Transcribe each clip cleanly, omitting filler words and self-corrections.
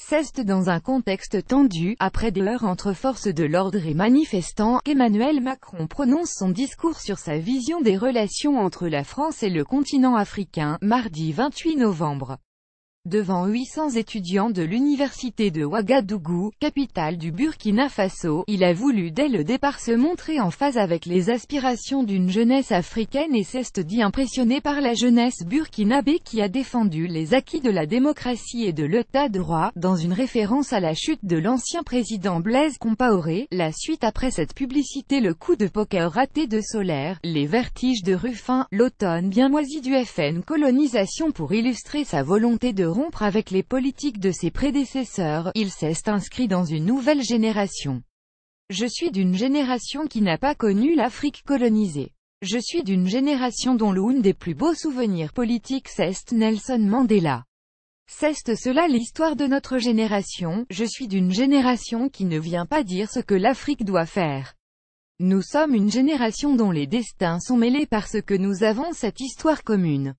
Ceste dans un contexte tendu, après des heurts entre forces de l'ordre et manifestants, Emmanuel Macron prononce son discours sur sa vision des relations entre la France et le continent africain, mardi 28 novembre. Devant 800 étudiants de l'université de Ouagadougou, capitale du Burkina Faso, il a voulu dès le départ se montrer en phase avec les aspirations d'une jeunesse africaine et Ceste dit impressionné par la jeunesse burkinabé qui a défendu les acquis de la démocratie et de l'état de droit, dans une référence à la chute de l'ancien président Blaise Compaoré, la suite après cette publicité le coup de poker raté de Solaire, les vertiges de Ruffin, l'automne bien moisi du FN colonisation pour illustrer sa volonté de rompre avec les politiques de ses prédécesseurs, il s'est inscrit dans une nouvelle génération. Je suis d'une génération qui n'a pas connu l'Afrique colonisée. Je suis d'une génération dont l'un des plus beaux souvenirs politiques c'est Nelson Mandela. C'est cela l'histoire de notre génération, je suis d'une génération qui ne vient pas dire ce que l'Afrique doit faire. Nous sommes une génération dont les destins sont mêlés parce que nous avons cette histoire commune.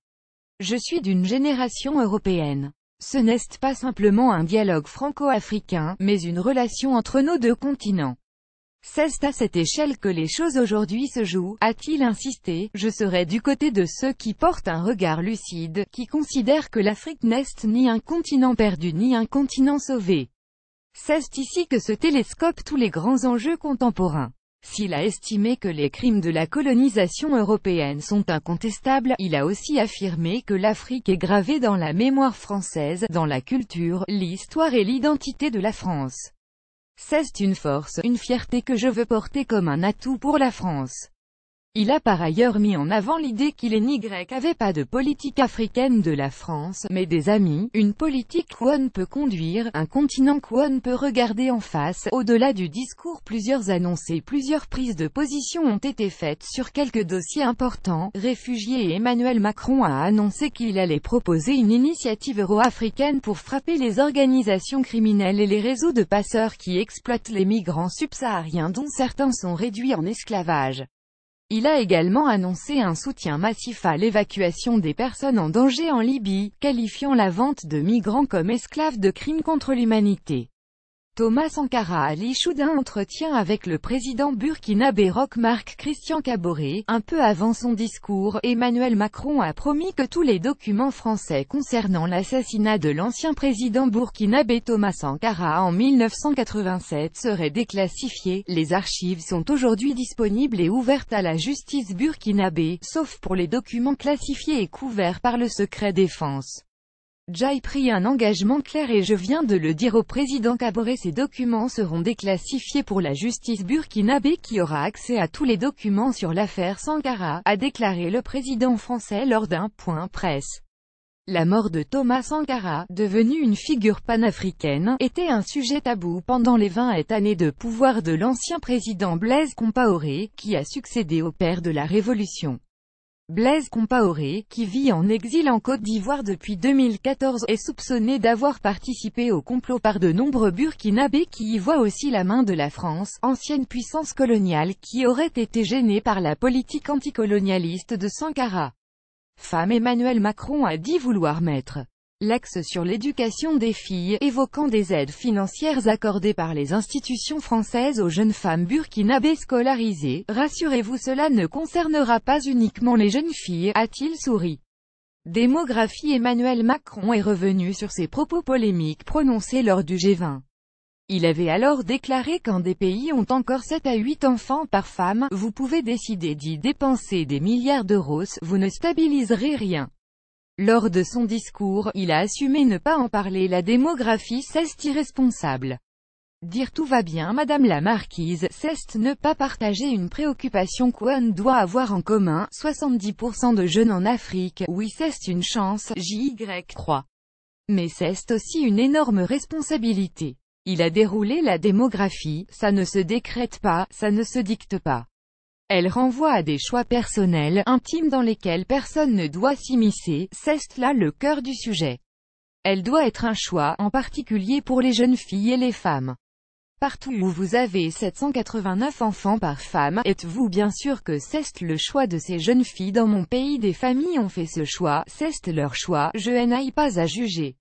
Je suis d'une génération européenne. Ce n'est pas simplement un dialogue franco-africain, mais une relation entre nos deux continents. C'est à cette échelle que les choses aujourd'hui se jouent, a-t-il insisté. Je serai du côté de ceux qui portent un regard lucide, qui considèrent que l'Afrique n'est ni un continent perdu ni un continent sauvé. C'est ici que se télescopent tous les grands enjeux contemporains. S'il a estimé que les crimes de la colonisation européenne sont incontestables, il a aussi affirmé que l'Afrique est gravée dans la mémoire française, dans la culture, l'histoire et l'identité de la France. C'est une force, une fierté que je veux porter comme un atout pour la France. Il a par ailleurs mis en avant l'idée qu'il et n'y avait pas de politique africaine de la France, mais des amis, une politique qu'on peut conduire, un continent qu'on peut regarder en face. Au-delà du discours, plusieurs annoncés, plusieurs prises de position ont été faites sur quelques dossiers importants. Réfugiés et Emmanuel Macron a annoncé qu'il allait proposer une initiative euro-africaine pour frapper les organisations criminelles et les réseaux de passeurs qui exploitent les migrants subsahariens dont certains sont réduits en esclavage. Il a également annoncé un soutien massif à l'évacuation des personnes en danger en Libye, qualifiant la vente de migrants comme esclaves de crimes contre l'humanité. Thomas Sankara Ali Choudin entretien avec le président burkinabé Roch Marc Christian Kaboré. Un peu avant son discours, Emmanuel Macron a promis que tous les documents français concernant l'assassinat de l'ancien président burkinabé Thomas Sankara en 1987 seraient déclassifiés. Les archives sont aujourd'hui disponibles et ouvertes à la justice burkinabé, sauf pour les documents classifiés et couverts par le secret défense. J'ai pris un engagement clair et je viens de le dire au président Kaboré, ces documents seront déclassifiés pour la justice burkinabé qui aura accès à tous les documents sur l'affaire Sankara, a déclaré le président français lors d'un point presse. La mort de Thomas Sankara, devenu une figure panafricaine, était un sujet tabou pendant les 20 années de pouvoir de l'ancien président Blaise Compaoré, qui a succédé au père de la Révolution. Blaise Compaoré, qui vit en exil en Côte d'Ivoire depuis 2014, est soupçonné d'avoir participé au complot par de nombreux Burkinabés qui y voient aussi la main de la France, ancienne puissance coloniale qui aurait été gênée par la politique anticolonialiste de Sankara. Emmanuel Macron a dit vouloir mettre l'axe sur l'éducation des filles, évoquant des aides financières accordées par les institutions françaises aux jeunes femmes burkinabées scolarisées. Rassurez-vous, cela ne concernera pas uniquement les jeunes filles, a-t-il souri. Démographie. Emmanuel Macron est revenu sur ses propos polémiques prononcés lors du G20. Il avait alors déclaré quand des pays ont encore 7 à 8 enfants par femme, vous pouvez décider d'y dépenser des milliards d'euros, vous ne stabiliserez rien. Lors de son discours, il a assumé ne pas en parler. La démographie, c'est irresponsable. Dire tout va bien madame la marquise, c'est ne pas partager une préoccupation qu'on doit avoir en commun. 70% de jeunes en Afrique, oui c'est une chance, j'y crois. Mais c'est aussi une énorme responsabilité. Il a déroulé la démographie, ça ne se décrète pas, ça ne se dicte pas. Elle renvoie à des choix personnels, intimes dans lesquels personne ne doit s'immiscer, c'est là le cœur du sujet. Elle doit être un choix, en particulier pour les jeunes filles et les femmes. Partout où vous avez 789 enfants par femme, êtes-vous bien sûr que c'est le choix de ces jeunes filles? Dans mon pays des familles ont fait ce choix, c'est leur choix, je n'aille pas à juger.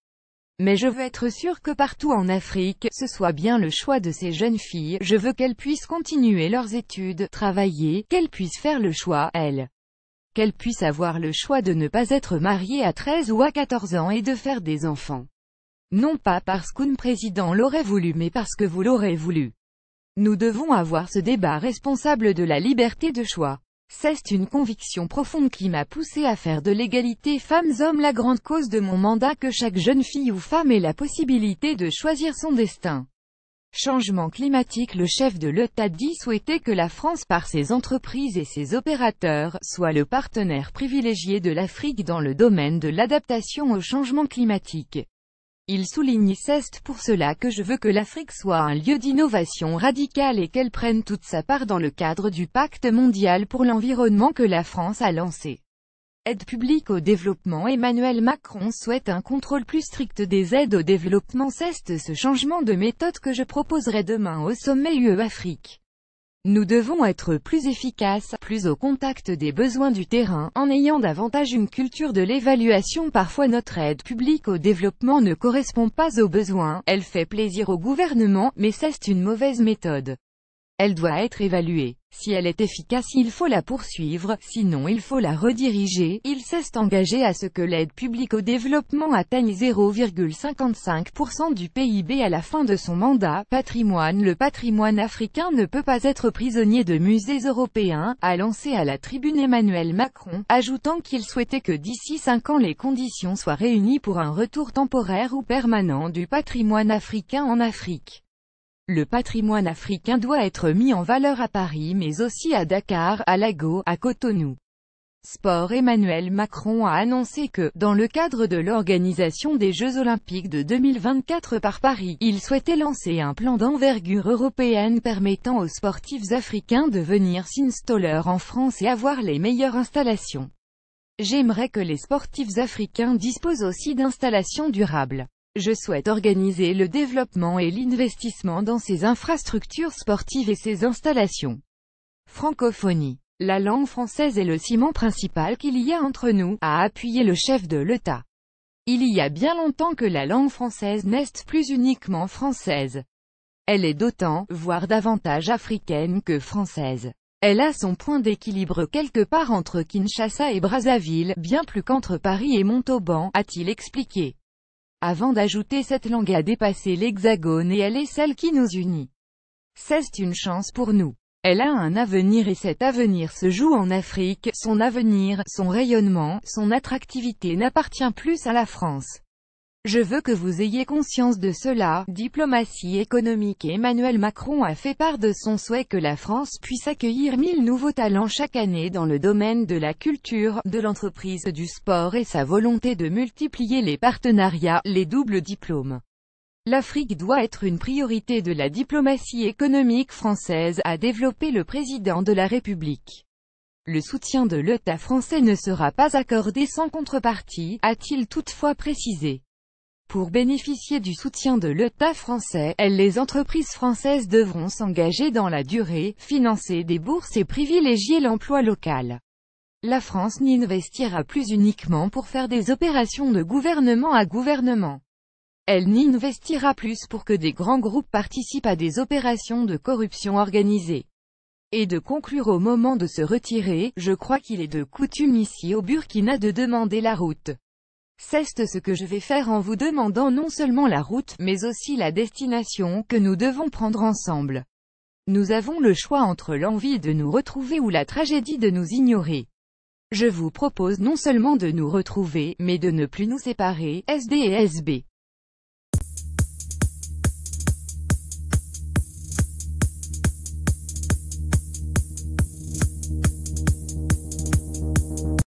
Mais je veux être sûr que partout en Afrique, ce soit bien le choix de ces jeunes filles. Je veux qu'elles puissent continuer leurs études, travailler, qu'elles puissent faire le choix, elles. Qu'elles puissent avoir le choix de ne pas être mariées à 13 ou à 14 ans et de faire des enfants. Non pas parce qu'un président l'aurait voulu mais parce que vous l'aurez voulu. Nous devons avoir ce débat responsable de la liberté de choix. C'est une conviction profonde qui m'a poussé à faire de l'égalité femmes-hommes la grande cause de mon mandat, que chaque jeune fille ou femme ait la possibilité de choisir son destin. Changement climatique. Le chef de l'État dit souhaiter que la France, par ses entreprises et ses opérateurs, soit le partenaire privilégié de l'Afrique dans le domaine de l'adaptation au changement climatique. Il souligne: c'est pour cela que je veux que l'Afrique soit un lieu d'innovation radicale et qu'elle prenne toute sa part dans le cadre du pacte mondial pour l'environnement que la France a lancé. Aide publique au développement. Emmanuel Macron souhaite un contrôle plus strict des aides au développement. C'est ce changement de méthode que je proposerai demain au sommet UE-Afrique. Nous devons être plus efficaces, plus au contact des besoins du terrain, en ayant davantage une culture de l'évaluation. Parfois notre aide publique au développement ne correspond pas aux besoins, elle fait plaisir au gouvernement, mais c'est une mauvaise méthode. Elle doit être évaluée. Si elle est efficace, il faut la poursuivre, sinon il faut la rediriger. Il s'est engagé à ce que l'aide publique au développement atteigne 0,55% du PIB à la fin de son mandat. Patrimoine. Le patrimoine africain ne peut pas être prisonnier de musées européens, a lancé à la tribune Emmanuel Macron, ajoutant qu'il souhaitait que d'ici 5 ans les conditions soient réunies pour un retour temporaire ou permanent du patrimoine africain en Afrique. Le patrimoine africain doit être mis en valeur à Paris mais aussi à Dakar, à Lagos, à Cotonou. Sport. Emmanuel Macron a annoncé que, dans le cadre de l'organisation des Jeux Olympiques de 2024 par Paris, il souhaitait lancer un plan d'envergure européenne permettant aux sportifs africains de venir s'installer en France et avoir les meilleures installations. J'aimerais que les sportifs africains disposent aussi d'installations durables. Je souhaite organiser le développement et l'investissement dans ces infrastructures sportives et ces installations. Francophonie. La langue française est le ciment principal qu'il y a entre nous, a appuyé le chef de l'État. Il y a bien longtemps que la langue française n'est plus uniquement française. Elle est d'autant, voire davantage africaine que française. Elle a son point d'équilibre quelque part entre Kinshasa et Brazzaville, bien plus qu'entre Paris et Montauban, a-t-il expliqué. Avant d'ajouter, cette langue a dépassé l'Hexagone et elle est celle qui nous unit. C'est une chance pour nous. Elle a un avenir et cet avenir se joue en Afrique. Son avenir, son rayonnement, son attractivité n'appartient plus à la France. Je veux que vous ayez conscience de cela. Diplomatie économique. Emmanuel Macron a fait part de son souhait que la France puisse accueillir 1000 nouveaux talents chaque année dans le domaine de la culture, de l'entreprise, du sport et sa volonté de multiplier les partenariats, les doubles diplômes. L'Afrique doit être une priorité de la diplomatie économique française, a développé le président de la République. Le soutien de l'État français ne sera pas accordé sans contrepartie, a-t-il toutefois précisé. Pour bénéficier du soutien de l'État français, les entreprises françaises devront s'engager dans la durée, financer des bourses et privilégier l'emploi local. La France n'investira plus uniquement pour faire des opérations de gouvernement à gouvernement. Elle n'investira plus pour que des grands groupes participent à des opérations de corruption organisée. Et de conclure au moment de se retirer, je crois qu'il est de coutume ici au Burkina de demander la route. C'est ce que je vais faire en vous demandant non seulement la route, mais aussi la destination que nous devons prendre ensemble. Nous avons le choix entre l'envie de nous retrouver ou la tragédie de nous ignorer. Je vous propose non seulement de nous retrouver, mais de ne plus nous séparer, SD et SB.